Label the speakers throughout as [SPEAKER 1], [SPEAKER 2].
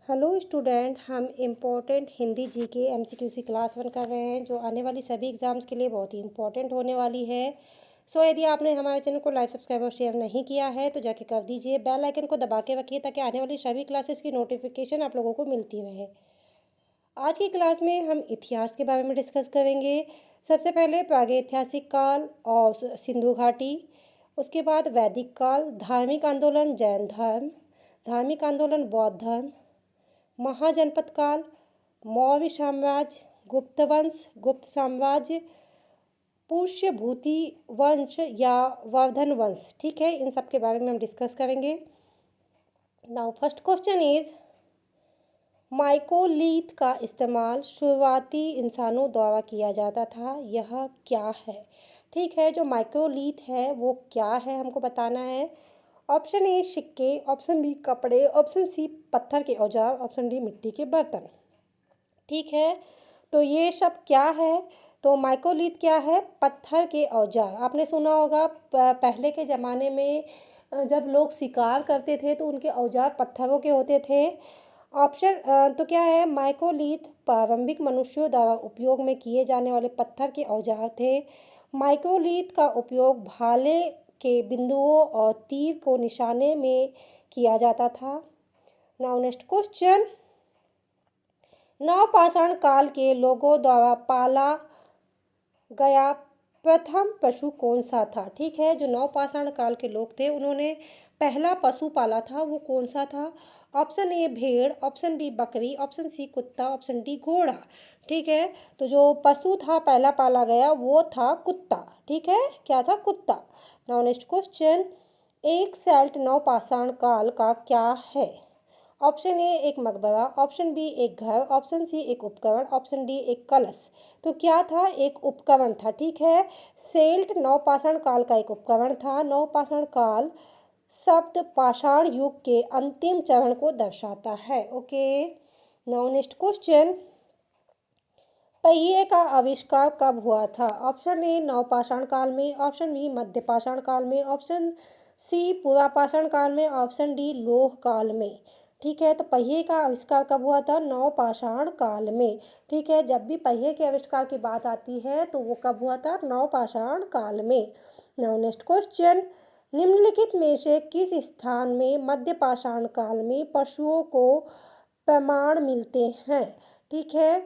[SPEAKER 1] Hello student, हम important Hindi GK एमसीक्यूसी class 1 कर रहे हैं जो आने वाली सभी एग्ज़ाम्स के लिए बहुत ही इम्पोर्टेंट होने वाली है। यदि आपने हमारे चैनल को लाइक सब्सक्राइब और शेयर नहीं किया है तो जाके कर दीजिए। बेल आइकन को दबा के रखिए ताकि आने वाली सभी क्लासेस की नोटिफिकेशन आप लोगों को मिलती रहे। आज की क्लास में हम इतिहास के बारे में डिस्कस करेंगे। सबसे पहले प्रागैतिहासिक काल और सिंधु घाटी, उसके बाद वैदिक काल, धार्मिक आंदोलन जैन धर्म, धार्मिक आंदोलन बौद्ध धर्म, महाजनपद काल, मौर्य साम्राज्य, गुप्त वंश, गुप्त साम्राज्य, पुष्यभूति वंश या वर्धन वंश। ठीक है, इन सब के बारे में हम डिस्कस करेंगे। नाउ फर्स्ट क्वेश्चन इज, माइकोलीथ का इस्तेमाल शुरुआती इंसानों द्वारा किया जाता था, यह क्या है? ठीक है, जो माइक्रोलीथ है वो क्या है हमको बताना है। ऑप्शन ए सिक्के, ऑप्शन बी कपड़े, ऑप्शन सी पत्थर के औजार, ऑप्शन डी मिट्टी के बर्तन। ठीक है, तो ये सब क्या है? तो माइक्रोलीथ क्या है? पत्थर के औजार। आपने सुना होगा पहले के ज़माने में जब लोग शिकार करते थे तो उनके औजार पत्थरों के होते थे। ऑप्शन तो क्या है? माइक्रोलीथ प्रारंभिक मनुष्यों द्वारा उपयोग में किए जाने वाले पत्थर के औजार थे। माइक्रोलीथ का उपयोग भाले के बिंदुओं और तीर को निशाने में किया जाता था। नाउ नेक्स्ट क्वेश्चन, नवपाषाण काल के लोगों द्वारा पाला गया प्रथम पशु कौन सा था? ठीक है, जो नवपाषाण काल के लोग थे उन्होंने पहला पशु पाला था, वो कौन सा था? ऑप्शन ए भेड़, ऑप्शन बी बकरी, ऑप्शन सी कुत्ता, ऑप्शन डी घोड़ा। ठीक है, तो जो पशु था पहला पाला गया वो था कुत्ता। ठीक है, क्या था? कुत्ता। नाउ नेक्स्ट क्वेश्चन, एक सेल्ट नवपाषाण काल का क्या है? ऑप्शन ए एक मकबरा, ऑप्शन बी एक घर, ऑप्शन सी एक उपकरण, ऑप्शन डी एक कलश। तो क्या था? एक उपकरण था। ठीक है, सेल्ट नवपाषाण काल का एक उपकरण था। नवपाषाण काल शब्द पाषाण युग के अंतिम चरण को दर्शाता है। ओके, नाउ नेक्स्ट क्वेश्चन, पहिए का आविष्कार कब हुआ था? ऑप्शन ए नवपाषाण काल में, ऑप्शन बी मध्यपाषाण काल में, ऑप्शन सी पुरापाषाण काल में, ऑप्शन डी लौह काल में। ठीक है, तो पहिए का आविष्कार कब हुआ था? नवपाषाण काल में। ठीक है, जब भी पहिए के आविष्कार की बात आती है तो वो कब हुआ था? नवपाषाण काल में। नाउ नेक्स्ट क्वेश्चन, निम्नलिखित में से किस स्थान में मध्यपाषाण काल में पशुओं को प्रमाण मिलते हैं? ठीक है,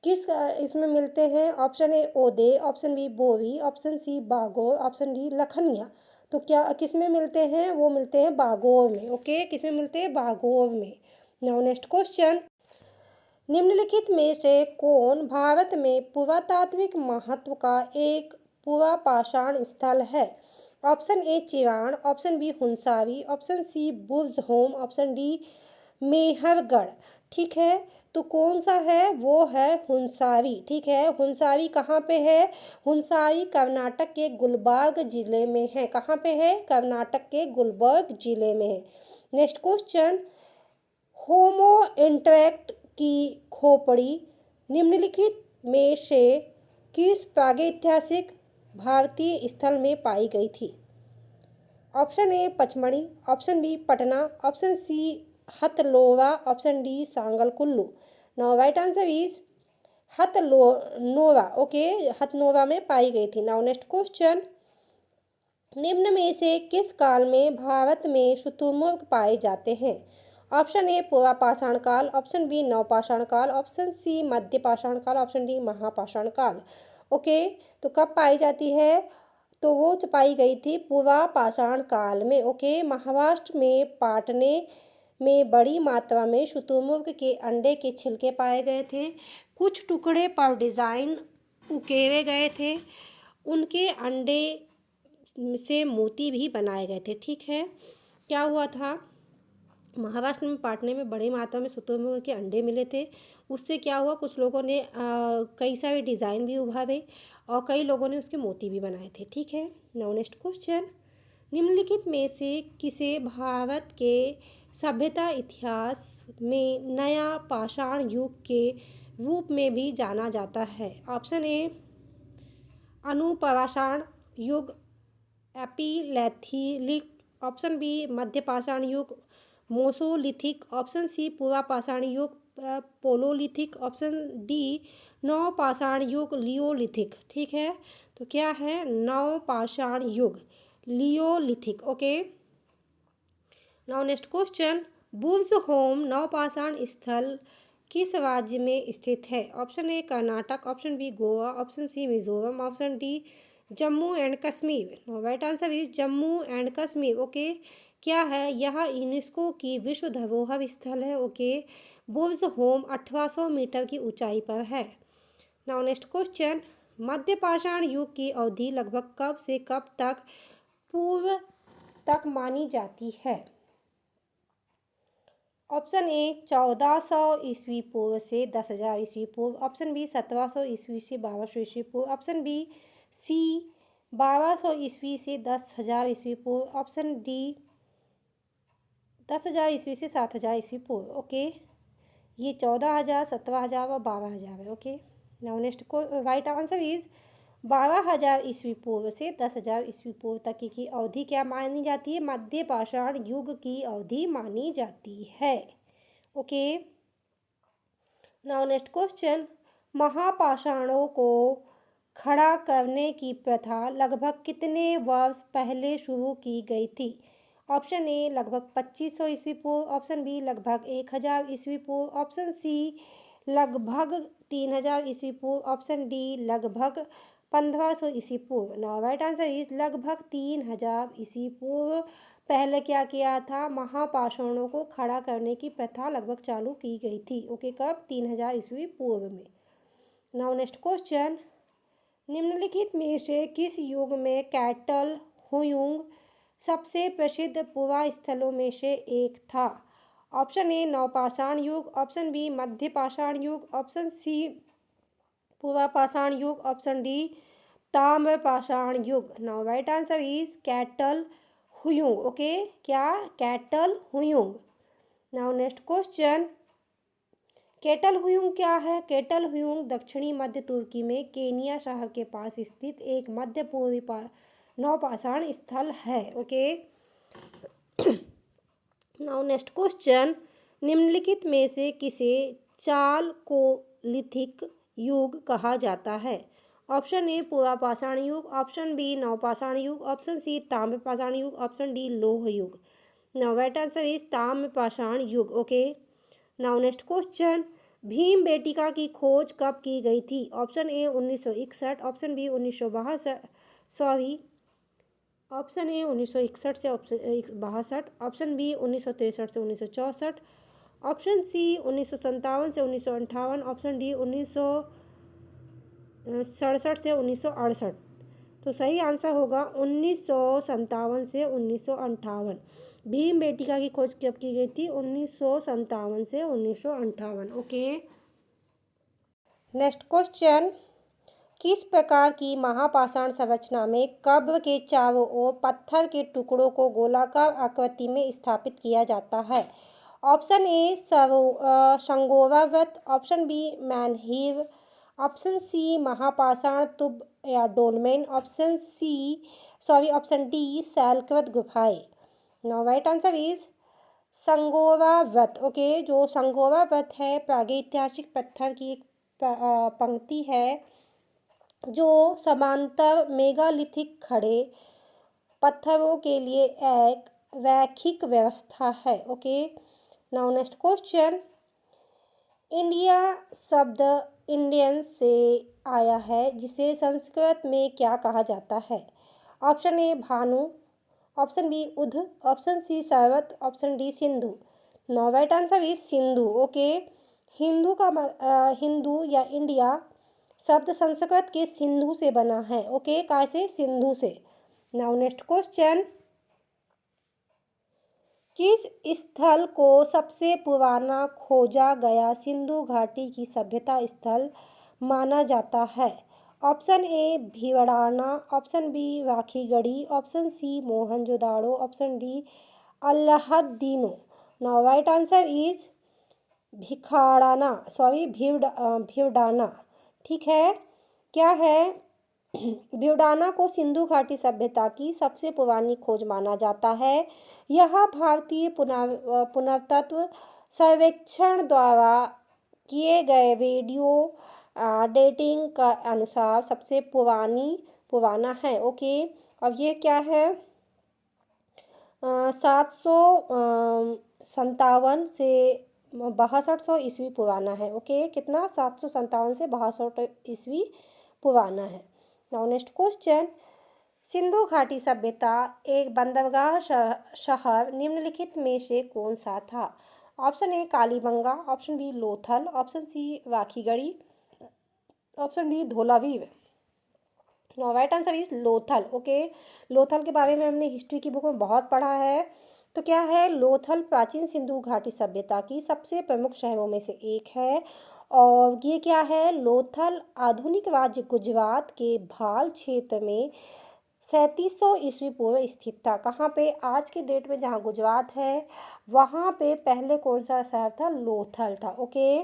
[SPEAKER 1] किस इसमें मिलते हैं? Option A Ode, option B Bori, option C Bagor, option D Lakhaniya. तो क्या किस में मिलते हैं? वो मिलते हैं बागोर में। ओके, किस में मिलते हैं? बागोर में। नाउ नेक्स्ट क्वेश्चन, निम्नलिखित में से कौन भारत में पुरातात्विक महत्व का एक पुरापाषाण स्थल है? Option A Chirand, option B हुंसारी, option C Burzahom, option D Mehrgarh. ठीक है, तो कौन सा है? वो है हुंसारी। ठीक है, हुंसारी कहाँ पे है? हुंसारी कर्नाटक के गुलबर्ग जिले में है। कहाँ पे है? कर्नाटक के गुलबर्ग जिले में है। नेक्स्ट क्वेश्चन, होमो इंटरेक्ट की खोपड़ी निम्नलिखित में से किस प्रागैतिहासिक भारतीय स्थल में पाई गई थी? Option A Pachmarhi, option B Patna, option C Hathnora, option D Sangal Kullu. Now right answer is Hathnora. Okay, Hathnora में पाई गई थी। नाउ नेक्स्ट क्वेश्चन, निम्न में से किस काल में भारत में शुतुरमुर्ग पाए जाते हैं? ऑप्शन ए पुरापाषाण काल, ऑप्शन बी नवपाषाण काल, ऑप्शन सी मध्यपाषाण काल, ऑप्शन डी महापाषाण काल। ओके, तो कब पाई जाती है? तो वो पाई गई थी पुरापाषाण काल में। ओके, महाराष्ट्र में पाटने में बड़ी मात्रा में शुतुरमुर्ग के अंडे के छिलके पाए गए थे। कुछ टुकड़े पर डिज़ाइन उकेरे गए थे। उनके अंडे से मोती भी बनाए गए थे। ठीक है, क्या हुआ था? महाराष्ट्र में पाटने में बड़ी मात्रा में शुतुरमुर्ग के अंडे मिले थे। उससे क्या हुआ? कुछ लोगों ने कई सारे डिज़ाइन भी उभारे और कई लोगों ने उसके मोती भी बनाए थे। ठीक है, नाउ नेक्स्ट क्वेश्चन, निम्नलिखित में से किसे भारत के सभ्यता इतिहास में नया पाषाण युग के रूप में भी जाना जाता है? ऑप्शन ए अनुपाषाण युग, एपीलेथिलिक, ऑप्शन बी मध्यपाषाण युग, मोसोलिथिक, ऑप्शन सी पूर्वापाषाण युग पोलोलिथिक, ऑप्शन डी नवपाषाण युग लियोलिथिक। ठीक है, तो क्या है? नवपाषाण युग neolithic. Okay, now next question, Burzahom नवपाषाण स्थल किस राज्य में स्थित है? Option A Karnataka, option B Goa, option C Mizoram, option D Jammu and Kashmir. Right answer is Jammu and Kashmir. Okay, क्या है? यह यूनेस्को की विश्व धरोहर स्थल है। ओके, बुव्स होम 1800 मीटर की ऊंचाई पर है। नाउ नेक्स्ट क्वेश्चन, मध्य पाषाण युग की अवधि लगभग कब से कब तक पूर्व तक मानी जाती है? ऑप्शन ए 1400 ईस्वी पूर्व से 10,000 ईस्वी पूर्व, ऑप्शन बी 1700 ईस्वी से 1200 ईस्वी पूर्व, ऑप्शन बी सी 1200 ईस्वी से 10,000 ईस्वी पूर्व, ऑप्शन डी 10,000 ईस्वी से 7,000 ईस्वी पूर्व। ओके, ये 14,000, 17,000 और 12,000 है। ओके, नाउ नेक्स्ट को राइट आंसर इज 12,000 ईस्वी पूर्व से 10,000 ईस्वी पूर्व तक की अवधि क्या मानी जाती है? मध्य पाषाण युग की अवधि मानी जाती है। ओके, नाउ नेक्स्ट क्वेश्चन, महापाषाणों को खड़ा करने की प्रथा लगभग कितने वर्ष पहले शुरू की गई थी? ऑप्शन ए लगभग 2500 ईस्वी पूर्व, ऑप्शन बी लगभग 1000 ईस्वी पूर्व, ऑप्शन सी लगभग 3000 ईस्वी पूर्व, ऑप्शन डी लगभग 1500 ईस्वी पूर्व। नाउ राइट आंसर इज लगभग 3000 ईस्वी पूर्व पहले क्या किया था? महापाषाणों को खड़ा करने की प्रथा लगभग चालू की गई थी। ओके, कब? 3000 ईस्वी पूर्व में। नाउ नेक्स्ट क्वेश्चन, निम्नलिखित में से किस युग में कैटल हुयुंग सबसे प्रसिद्ध पुरा स्थलों में से एक था? ऑप्शन ए नवपाषाण युग, ऑप्शन बी मध्य पाषाण युग, ऑप्शन सी पूर्वापाषाण युग, ऑप्शन डी ताम्रपाषाण युग। Now right answer is Catal Huyuk. Okay, क्या? Catal Huyuk. Now next question, Catal Huyuk क्या है? कैटल हुयुंग दक्षिणी मध्य तुर्की में केनिया शहर के पास स्थित एक मध्य पूर्वी नवपाषाण स्थल है। ओके, नाउ नेक्स्ट क्वेश्चन, निम्नलिखित में से किसे चालकोलिथिक युग कहा जाता है? ऑप्शन ए पूर्वापाषाण युग, ऑप्शन बी नवपाषाण युग, ऑप्शन सी ताम्रपाषाण युग, ऑप्शन डी लौह युग। नाउ राइट आंसर इज ताम्रपाषाण युग। Okay, now next question, Bhimbetka की खोज कब की गई थी? Option A 1961, option B 1962, option A 1961 से 62, ऑप्शन बी 1963 से 1964, ऑप्शन सी 1957 से 1958, ऑप्शन डी 1967 से 1968। तो सही आंसर होगा 1957 से 1958। भीमबेटिका की खोज कब की गई थी? 1957 से 1958। ओके, नेक्स्ट क्वेश्चन, किस प्रकार की महापाषाण संरचना में कब्र के चारों ओर पत्थर के टुकड़ों को गोलाकार आकृति में स्थापित किया जाता है? ऑप्शन ए संगोवा व्रत, ऑप्शन बी मैनहीव, ऑप्शन सी महापाषाण तुब या डोलमेन, ऑप्शन डी शैलकृत गुफाएं। नाउ राइट आंसर इज संगोवा व्रत। ओके, जो संगोवा व्रत है प्रागैतिहासिक पत्थर की एक पंक्ति है जो समांतर मेगालिथिक खड़े पत्थरों के लिए एक रैखिक व्यवस्था है। Okay, now next question, India शब्द इंडियन से आया है जिसे संस्कृत में क्या कहा जाता है? ऑप्शन ए भानु, ऑप्शन बी उध, ऑप्शन सी शरवत, option D Sindhu. Now right answer is Sindhu. Okay, Hindu या इंडिया शब्द संस्कृत के सिंधु से बना है। ओके, कैसे? सिंधु से। नाउ नेक्स्ट क्वेश्चन, किस स्थल को सबसे पुराना खोजा गया सिंधु घाटी की सभ्यता स्थल माना जाता है? Option A भिवंडाना, option B Rakhigarhi, option C Mohenjodaro, option D अल्लाहदीनो। Now right answer is भिवंडाना। ठीक है, क्या है? ब्यूडाना को सिंधु घाटी सभ्यता की सबसे पुरानी खोज माना जाता है। यह भारतीय पुरातत्व सर्वेक्षण द्वारा किए गए रेडियो डेटिंग का अनुसार सबसे पुराना है। ओके, अब ये क्या है, 757 से 6200 ईस्वी पुराना है। ओके, कितना, 757 से 6200 ईस्वी पुराना है। नाउ नेक्स्ट क्वेश्चन, सिंधु घाटी सभ्यता एक बंदरगाह शहर निम्नलिखित में से कौन सा था? Option A Kalibangan, option B Lothal, option C वाखीगढ़ी, option D Dholavira. Now right answer is Lothal. Okay, Lothal के बारे में हमने हिस्ट्री की बुक में बहुत पढ़ा है। तो क्या है, लोथल प्राचीन सिंधु घाटी सभ्यता की सबसे प्रमुख शहरों में से एक है। और ये क्या है, लोथल आधुनिक राज्य गुजरात के भाल क्षेत्र में 3700 ईस्वी पूर्व स्थित था। कहाँ पे, आज के डेट में जहाँ गुजरात है वहाँ पे पहले कौन सा शहर था, लोथल था। Okay,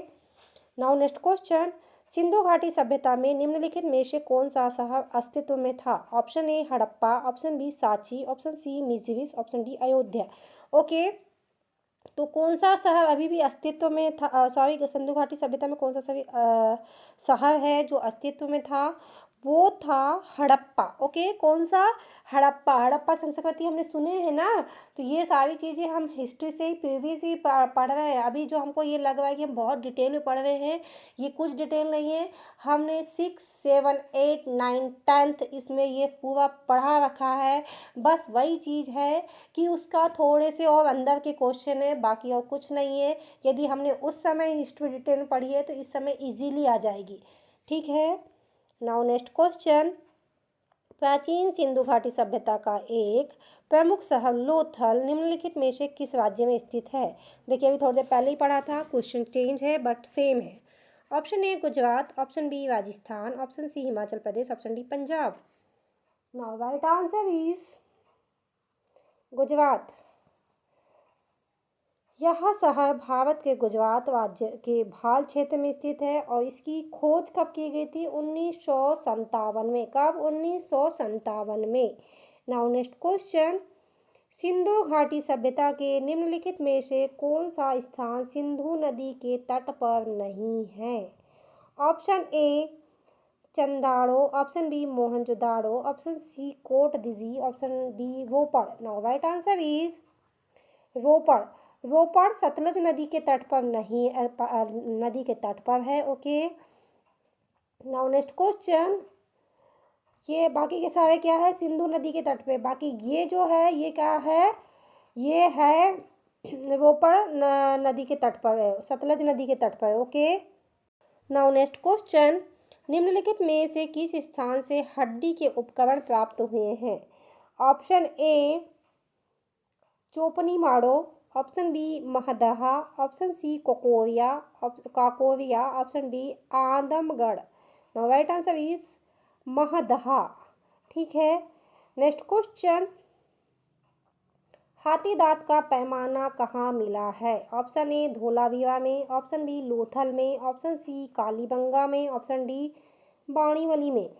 [SPEAKER 1] now next question, Sindhu घाटी सभ्यता में निम्नलिखित में से कौन सा शहर अस्तित्व में था? Option A Harappa, option B Sanchi, option C मिस्र, ऑप्शन डी अयोध्या। ओके, तो कौन सा शहर अभी भी अस्तित्व में था, सॉरी, सिंधु घाटी सभ्यता में कौन सा शहर है जो अस्तित्व में था? वो था हड़प्पा। ओके, कौन सा, हड़प्पा। हड़प्पा संस्कृति हमने सुने हैं ना, तो ये सारी चीज़ें हम हिस्ट्री से ही प्रीवियस ही पढ़ रहे हैं। अभी जो हमको ये लग रहा है कि हम बहुत डिटेल में पढ़ रहे हैं, ये कुछ डिटेल नहीं है। हमने 6, 7, 8, 9, 10th इसमें ये पूरा पढ़ा रखा है। बस वही चीज़ है कि उसका थोड़े से और अंदर के क्वेश्चन है, बाकी और कुछ नहीं है। यदि हमने उस समय हिस्ट्री डिटेल में पढ़ी है तो इस समय इजीली आ जाएगी। ठीक है, नाउ नेक्स्ट क्वेश्चन, प्राचीन सिंधु घाटी सभ्यता का एक प्रमुख शहर लोथल निम्नलिखित में से किस राज्य में स्थित है? देखिए, अभी थोड़ी देर पहले ही पढ़ा था, क्वेश्चन चेंज है बट सेम है। Option A Gujarat, option B Rajasthan, option C Himachal Pradesh, option D Punjab. Now right answer is Gujarat. यह शहर भारत के गुजरात राज्य के भाल क्षेत्र में स्थित है और इसकी खोज कब की गई थी? 1957 में। कब? 1957 में। नाउ नेक्स्ट क्वेश्चन, सिंधु घाटी सभ्यता के निम्नलिखित में से कौन सा स्थान सिंधु नदी के तट पर नहीं है? Option A Chanhudaro, option B Mohenjodaro, option C Kot Diji, option D Ropar. Now right answer is Ropar. Ropar Sutlej नदी के तट पर नहीं, नदी के तट पर है। ओके, नाउ नेक्स्ट क्वेश्चन, ये बाकी के सारे क्या है, सिंधु नदी के तट पे। बाकी ये जो है ये क्या है, ये है रोपड़ नदी के तट पर है, सतलज नदी के तट पर है। ओके, नाउ नेक्स्ट क्वेश्चन, निम्नलिखित में से किस स्थान से हड्डी के उपकरण प्राप्त हुए हैं? Option A Chopani Mando, option B Mahadaha, option C Kakoria, option D Adamgarh. Now right answer is Mahadaha. ठीक है, नेक्स्ट क्वेश्चन, हाथी दांत का पैमाना कहाँ मिला है? ऑप्शन ए धोलावीरा में, ऑप्शन बी लोथल में, ऑप्शन सी कालीबंगा में, ऑप्शन डी बाणीवली में।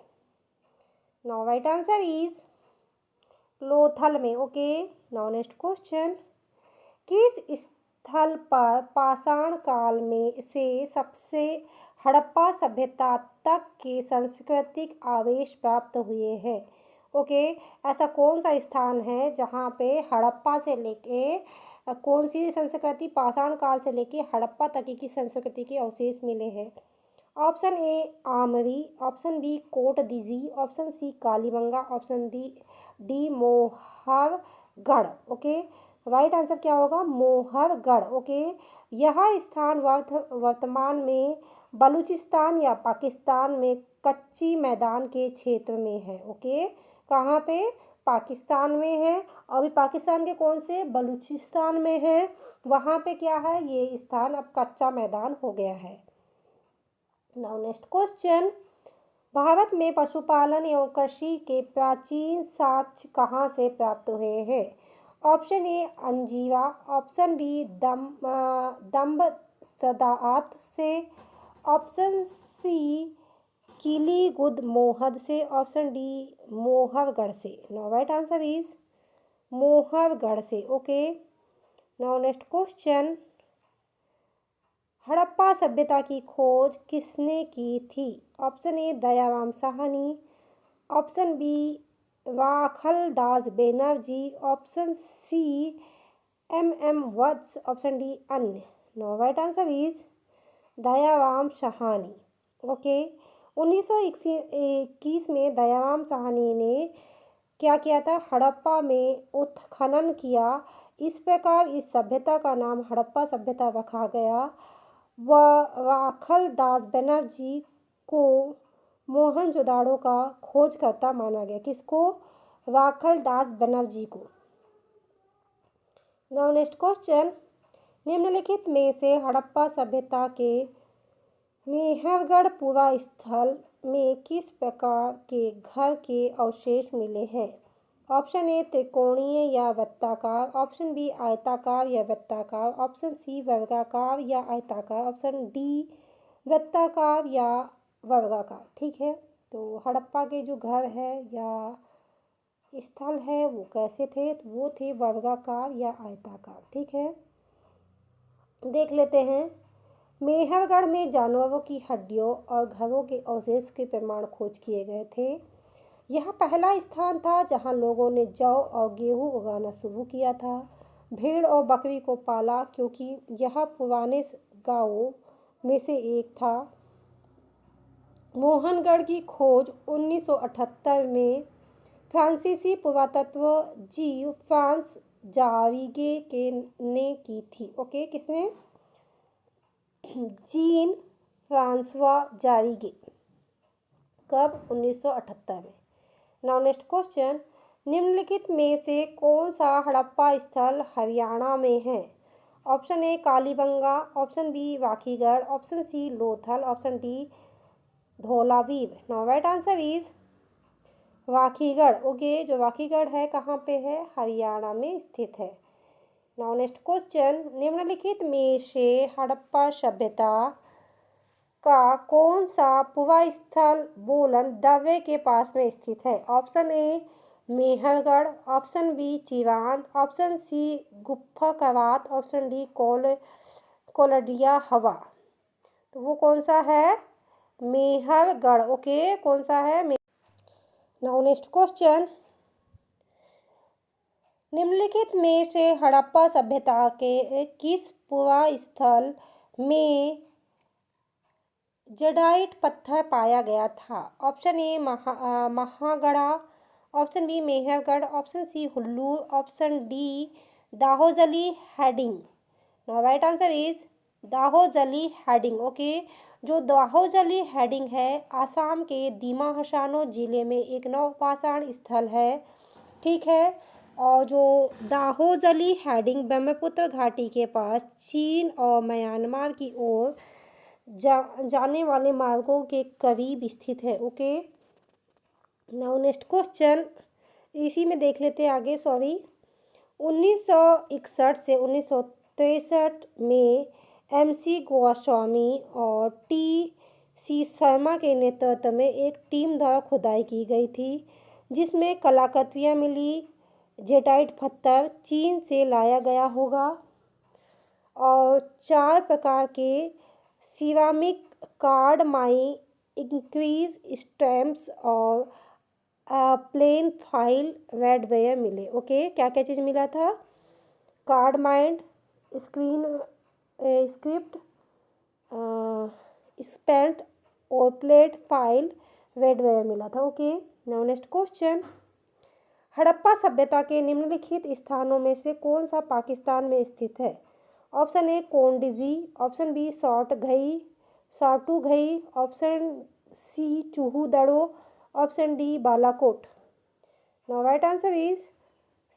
[SPEAKER 1] Now right answer is Lothal में। ओके, नाउ नेक्स्ट क्वेश्चन, किस स्थल पर पाषाण काल में से सबसे हड़प्पा सभ्यता तक के सांस्कृतिक आवेश प्राप्त हुए हैं? ओके, ऐसा कौन सा स्थान है जहाँ पे हड़प्पा से लेके कौन सी संस्कृति, पाषाण काल से लेके हड़प्पा तक की संस्कृति के अवशेष मिले हैं? Option A Amri, option B Kot Diji, option C Kalibangan, option D Mehrgarh. Okay, right answer क्या होगा? मोहरगढ़। ओके, यह स्थान वर्तमान में बलूचिस्तान या पाकिस्तान में कच्ची मैदान के क्षेत्र में है। ओके, कहाँ पे? पाकिस्तान में है। अभी पाकिस्तान के कौन से? बलूचिस्तान में है। वहाँ पे क्या है, ये स्थान अब कच्चा मैदान हो गया है। नाउ नेक्स्ट क्वेश्चन, भारत में पशुपालन एवं कृषि के प्राचीन साक्ष्य कहाँ से प्राप्त हुए हैं? ऑप्शन ए अंजीवा, ऑप्शन बी दम्ब सदात से, ऑप्शन सी किली गुद मोहद से, ऑप्शन डी मोहवगढ़ से। Now right answer is Mehrgarh से। Okay, now next question, Harappa सभ्यता की खोज किसने की थी? Option A Dayaram Sahni, option B Rakhaldas Banerjee, option C M Vats, option D अन्य। Now right answer is Dayaram Sahni. Okay, 1921 में दयाराम साहनी ने क्या किया था? हड़प्पा में उत्खनन किया। इस प्रकार इस सभ्यता का नाम हड़प्पा सभ्यता रखा गया। वाखलदास बनर्जी को मोहनजोदाड़ो का खोजकर्ता माना गया। किसको? वाखलदास बनर्जी को। नाउ नेक्स्ट क्वेश्चन, निम्नलिखित में से हड़प्पा सभ्यता के मेहरगढ़ पुरा स्थल में किस प्रकार के घर के अवशेष मिले हैं? ऑप्शन ए त्रिकोणीय या वृत्ताकार, ऑप्शन बी आयताकार या वृत्ताकार, ऑप्शन सी वर्गाकार या आयताकार, ऑप्शन डी वृत्ताकार या वर्गाकार। ठीक है, तो हड़प्पा के जो घर है या स्थल है वो कैसे थे? तो वो थे वर्गाकार या आयताकार। ठीक है, देख लेते हैं। मेहरगढ़ में जानवरों की हड्डियों और घरों के अवशेष के प्रमाण खोज किए गए थे। यह पहला स्थान था जहां लोगों ने जौ और गेहूं उगाना शुरू किया था। भेड़ और बकरी को पाला क्योंकि यह पुराने गांवों में से एक था। मोहनगढ़ की खोज 1978 में फ्रांसीसी पुरातत्व जीव फ्रांस जाविगे ने की थी। ओके, किसने? जीन फ्रांसवा जाविगे। कब? 1978 में। नाउ नेक्स्ट क्वेश्चन, निम्नलिखित में से कौन सा हड़प्पा स्थल हरियाणा में है? Option A Kalibangan, option B वाखीगढ़, option C Lothal, option D धौलावीर। Now right answer is वाखीगढ़। Okay, जो वाखीगढ़ है कहाँ पे है? हरियाणा में स्थित है। नाउ नेक्स्ट क्वेश्चन, निम्नलिखित में से हड़प्पा सभ्यता का कौन सा पुरा स्थल बोलन दर्रे के पास में स्थित है? Option A Mehrgarh, option B Chirand, option C Gufkral, option D कोलडिया हवा। तो वो कौन सा है? मेहरगढ़। ओके, कौन सा है? नाउ नेक्स्ट क्वेश्चन, निम्नलिखित में से हड़प्पा सभ्यता के किस पुरा स्थल में जेडाइट पत्थर पाया गया था? Option A Mahagara, option B Mehrgarh, option C Hallur, option D Daojali Hading. Now right answer is Daojali Hading. Okay, जो दाहोजली हेडिंग है आसाम के दीमा हसानो जिले में एक नवपाषाण स्थल है। ठीक है, और जो दाहोजली हेडिंग ब्रह्मपुत्र घाटी के पास चीन और म्यांमार की ओर जाने वाले मार्गों के करीब स्थित है। ओके, नाउ नेक्स्ट क्वेश्चन, इसी में देख लेते हैं आगे। 1961 से 1963 में MC गोस्वामी और TC शर्मा के नेतृत्व में एक टीम द्वारा खुदाई की गई थी जिसमें कलाकृतियाँ मिली। जेटाइट पत्थर चीन से लाया गया होगा और 4 प्रकार के सिरामिक कार्ड माई इंक्रीज स्टैम्प्स और प्लेन फाइल रेडवेयर मिले। ओके, क्या क्या चीज़ मिला था? कार्ड माइंड, स्क्रिप्ट, स्पेल्ट और प्लेट फाइल रेडवेयर मिला था। Okay, now next question, Harappa सभ्यता के निम्नलिखित स्थानों में से कौन सा पाकिस्तान में स्थित है? Option A कोंडिजी, option B साटू Ghai, option C चूहू Daro, option D Balakot. Now right answer is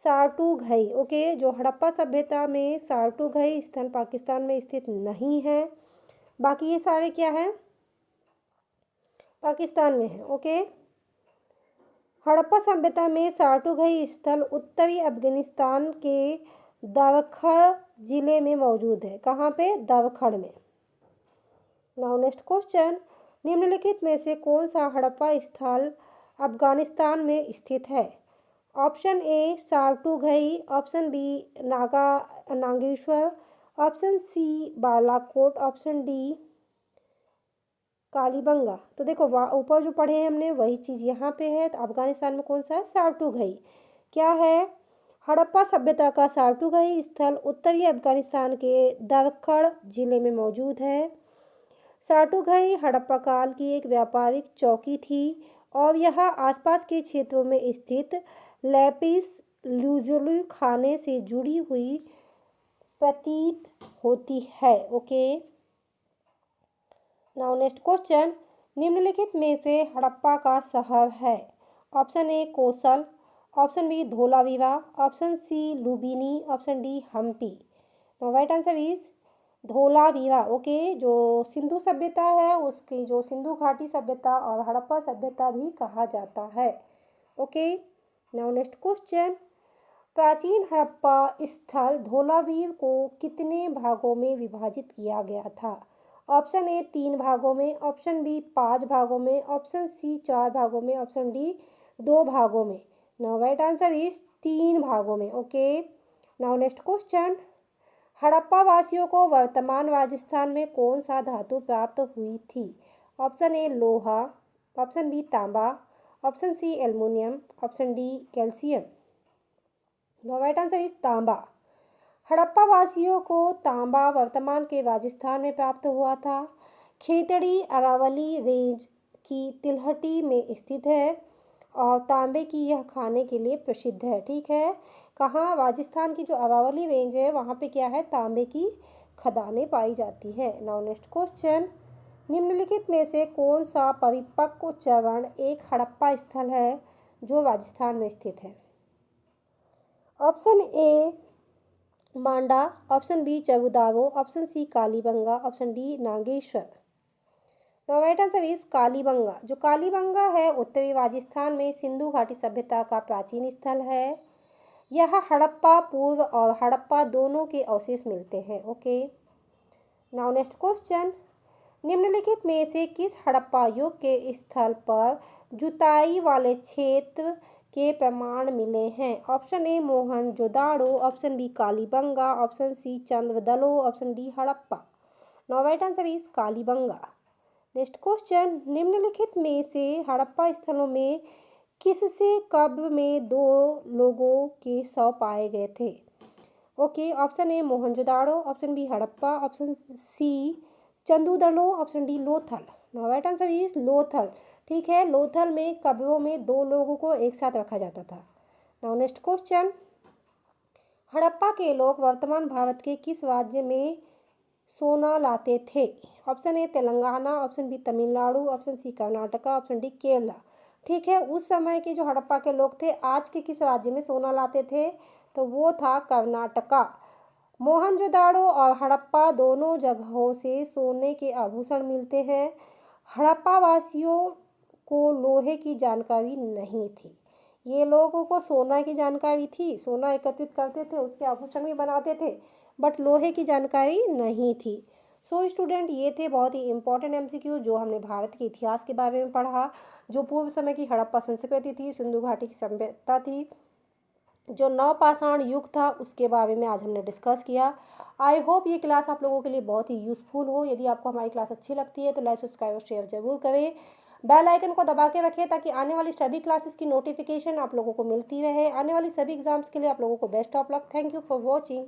[SPEAKER 1] साटू Ghai. Okay, जो हड़प्पा सभ्यता में साटू घई स्थल पाकिस्तान में स्थित नहीं है, बाकी ये सारे क्या है? पाकिस्तान में है। ओके, हड़प्पा सभ्यता में साटू घई स्थल उत्तरी अफगानिस्तान के दवखड़ जिले में मौजूद है। कहाँ पे? दवखड़ में। नाउ नेक्स्ट क्वेश्चन, निम्नलिखित में से कौन सा हड़प्पा स्थल अफगानिस्तान में स्थित है? Option A Shortughai, option B Nageshwar, option C Balakot, option D Kalibangan. तो देखो ऊपर जो पढ़े हैं हमने वही चीज़ यहाँ पे है। तो अफगानिस्तान में कौन सा है? सार्टुघई। क्या है? हड़प्पा सभ्यता का सार्टुघई स्थल उत्तरी अफगानिस्तान के दक्कड़ जिले में मौजूद है। सार्टुघई हड़प्पा काल की एक व्यापारिक चौकी थी और यह आसपास के क्षेत्रों में स्थित लैपिस लुजुली खाने से जुड़ी हुई प्रतीत होती है। ओके, नाउ नेक्स्ट क्वेश्चन, निम्नलिखित में से हड़प्पा का शहर है? Option A Kosal, option B Dholavira, option C Lumbini, option D Hampi. Now right answer is Dholavira. Okay, जो सिंधु सभ्यता है उसकी जो सिंधु घाटी सभ्यता और हड़प्पा सभ्यता भी कहा जाता है। ओके, नाउ नेक्स्ट क्वेश्चन, प्राचीन हड़प्पा स्थल धोलावीर को कितने भागों में विभाजित किया गया था? ऑप्शन ए 3 भागों में, ऑप्शन बी 5 भागों में, ऑप्शन सी 4 भागों में, ऑप्शन डी 2 भागों में। नाउ राइट आंसर इज 3 भागों में। Okay, now next question, Harappa वासियों को वर्तमान राजस्थान में कौन सा धातु प्राप्त हुई थी? ऑप्शन ए लोहा, ऑप्शन बी तांबा, option C aluminium, option D calcium. Now right answer is तांबा। हड़प्पा वासियों को तांबा वर्तमान के राजस्थान में प्राप्त हुआ था। खेतड़ी अरावली रेंज की तिलहटी में स्थित है और तांबे की यह खाने के लिए प्रसिद्ध है। ठीक है, कहाँ? राजस्थान की जो अरावली रेंज है वहाँ पे क्या है? तांबे की खदानें पाई जाती है। नाउ नेक्स्ट क्वेश्चन, निम्नलिखित में से कौन सा परिपक्व चरण एक हड़प्पा स्थल है जो राजस्थान में स्थित है? Option A Manda, option B Chanhudaro, option C Kalibangan, option D Nageshwar. Now right answer is Kalibangan. जो कालीबंगा है उत्तरी राजस्थान में सिंधु घाटी सभ्यता का प्राचीन स्थल है। यह हड़प्पा पूर्व और हड़प्पा दोनों के अवशेष मिलते हैं। ओके, नाउ नेक्स्ट क्वेश्चन, निम्नलिखित में से किस हड़प्पा युग के स्थल पर जुताई वाले क्षेत्र के प्रमाण मिले हैं? Option A Mohenjodaro, option B Kalibangan, option C Chanhudaro, option D Harappa. Now right answer is Kalibangan. Next question, निम्नलिखित में से हड़प्पा स्थलों में किससे कब्र में 2 लोगों के शव पाए गए थे? Okay, option A Mohenjodaro, option B Harappa, option C Chanhudaro, option D Lothal. Now right answer is Lothal. ठीक है, लोथल में कब्रों में 2 लोगों को एक साथ रखा जाता था। नाउ नेक्स्ट क्वेश्चन, हड़प्पा के लोग वर्तमान भारत के किस राज्य में सोना लाते थे? Option A Telangana, option B Tamil Nadu, option C Karnataka, option D Kerala. ठीक है, उस समय के जो हड़प्पा के लोग थे आज के किस राज्य में सोना लाते थे? तो वो था कर्नाटका। मोहनजोदाड़ो और हड़प्पा दोनों जगहों से सोने के आभूषण मिलते हैं। हड़प्पा वासियों को लोहे की जानकारी नहीं थी। ये लोगों को सोना की जानकारी थी, सोना एकत्रित करते थे, उसके आभूषण भी बनाते थे, बट लोहे की जानकारी नहीं थी। सो स्टूडेंट, ये थे बहुत ही इंपॉर्टेंट एमसीक्यू जो हमने भारत के इतिहास के बारे में पढ़ा। जो पूर्व समय की हड़प्पा संस्कृति थी, सिंधु घाटी की सभ्यता थी, जो नवपाषाण युग था, उसके बारे में आज हमने डिस्कस किया। आई होप ये क्लास आप लोगों के लिए बहुत ही यूज़फुल हो। यदि आपको हमारी क्लास अच्छी लगती है तो लाइक सब्सक्राइब और शेयर जरूर करें। बेल आइकन को दबा के रखें ताकि आने वाली सभी क्लासेस की नोटिफिकेशन आप लोगों को मिलती रहे। आने वाली सभी एग्जाम्स के लिए आप लोगों को best of luck. Thank you for watching.